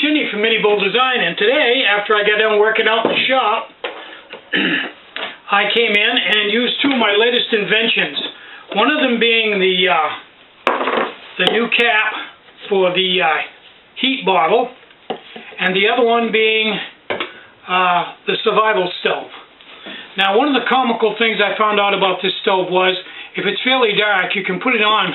Tinny from Mini Bowl Design, and today, after I got done working out in the shop, I came in and used two of my latest inventions. One of them being the new cap for the heat bottle, and the other one being the survival stove. Now, one of the comical things I found out about this stove was, if it's fairly dark, you can put it on,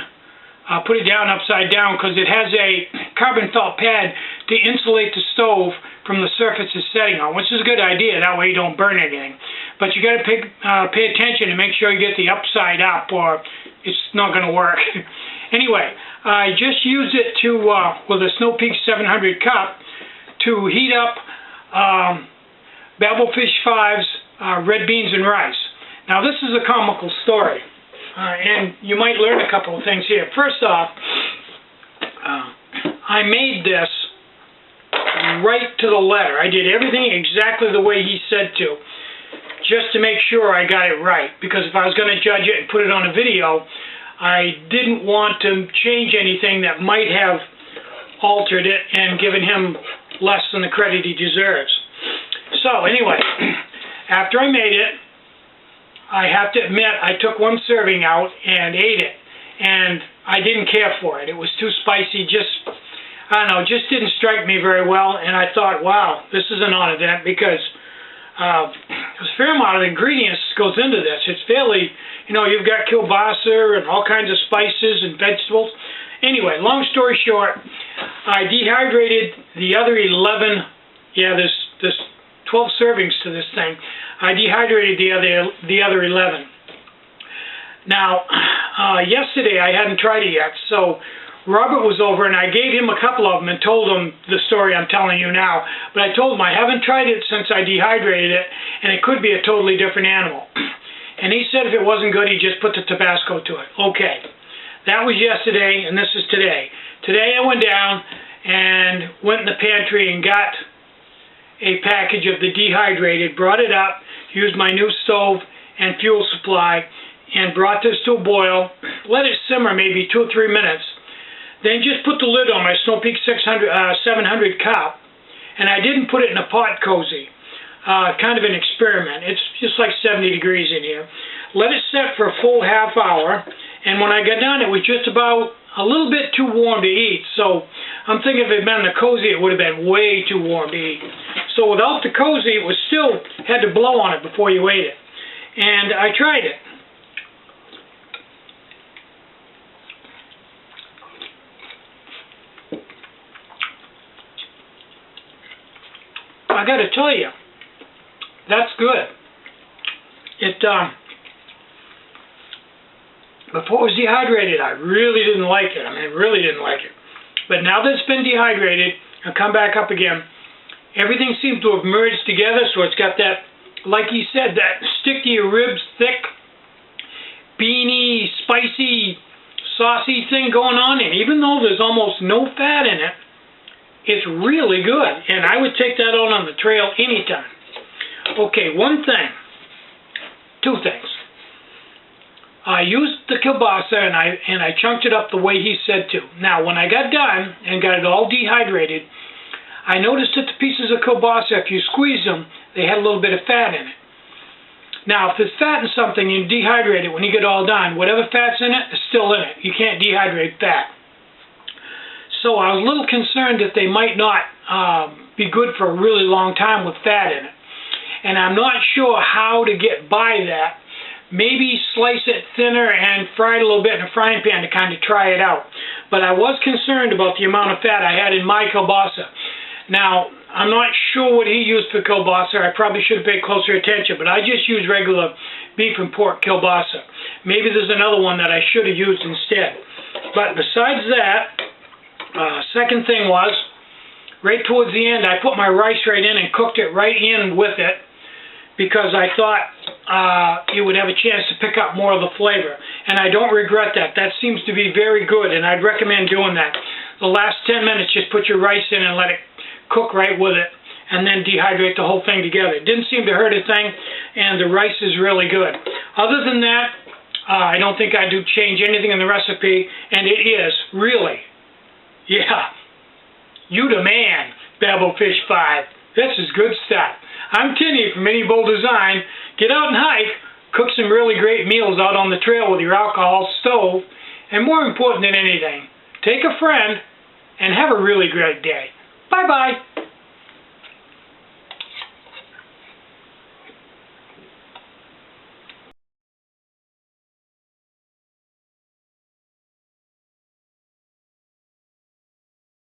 put it down upside down, because it has a carbon felt pad to insulate the stove from the surface it's setting on, which is a good idea. That way you don't burn anything. But you got to pay attention and make sure you get the upside up, or it's not going to work. Anyway, I just used it to with a Snow Peak 700 cup to heat up Babelfish 5's red beans and rice. Now, this is a comical story, and you might learn a couple of things here. First off, I made this right to the letter. I did everything exactly the way he said to, just to make sure I got it right, because if I was going to judge it and put it on a video, I didn't want to change anything that might have altered it and given him less than the credit he deserves. So anyway, after I made it, I have to admit I took one serving out and ate it, and I didn't care for it. It was too spicy, I don't know, just didn't strike me very well, and I thought, wow, this is an odd event, because there's a fair amount of ingredients goes into this. It's fairly, you've got kielbasa and all kinds of spices and vegetables. Anyway, long story short, I dehydrated the other 11, there's 12 servings to this thing. I dehydrated the other 11. Now, yesterday I hadn't tried it yet, so Robert was over and I gave him a couple of them and told him the story I'm telling you now. But I told him I haven't tried it since I dehydrated it, and it could be a totally different animal. And he said if it wasn't good, he'd just put the Tabasco to it. Okay, that was yesterday, and this is today. Today I went down and went in the pantry and got a package of the dehydrated, brought it up, used my new stove and fuel supply, and brought this to a boil, let it simmer maybe 2 or 3 minutes. Then just put the lid on my Snow Peak 700 cup, and I didn't put it in a pot cozy, kind of an experiment. It's just like 70 degrees in here. Let it set for a full half hour, and when I got done, it was just about a little bit too warm to eat. So I'm thinking if it had been in the cozy, it would have been way too warm to eat. So without the cozy, it was still had to blow on it before you ate it. And I tried it. I got to tell you, that's good. Before it was dehydrated, I really didn't like it. Really didn't like it. But now that it's been dehydrated and come back up again, everything seems to have merged together, so it's got that, like he said, that stick to your ribs, thick, beany, spicy, saucy thing going on. And even though there's almost no fat in it, it's really good, and I would take that on the trail anytime. Okay, two things. I used the kielbasa and I chunked it up the way he said to. Now, when I got done and got it all dehydrated, I noticed that the pieces of kielbasa, if you squeeze them, they had a little bit of fat in it. Now, if there's fat in something, you dehydrate it when you get all done. Whatever fat's in it is still in it. You can't dehydrate fat. So I was a little concerned that they might not be good for a really long time with fat in it. And I'm not sure how to get by that. Maybe slice it thinner and fry it a little bit in a frying pan to kind of try it out. But I was concerned about the amount of fat I had in my kielbasa. Now, I'm not sure what he used for kielbasa. I probably should have paid closer attention, but I just used regular beef and pork kielbasa. Maybe there's another one that I should have used instead. But besides that, second thing was, right towards the end, I put my rice right in and cooked it right in with it, because I thought it would have a chance to pick up more of the flavor. And I don't regret that. That seems to be very good, and I'd recommend doing that. The last 10 minutes, just put your rice in and let it cook right with it, and then dehydrate the whole thing together. It didn't seem to hurt a thing, and the rice is really good. Other than that, I don't think I do change anything in the recipe, and it is really, yeah, you the man. Babblefish 5. This is good stuff. I'm Tinny from Mini Bowl Design. Get out and hike, cook some really great meals out on the trail with your alcohol stove, and more important than anything, take a friend and have a really great day. Bye-bye.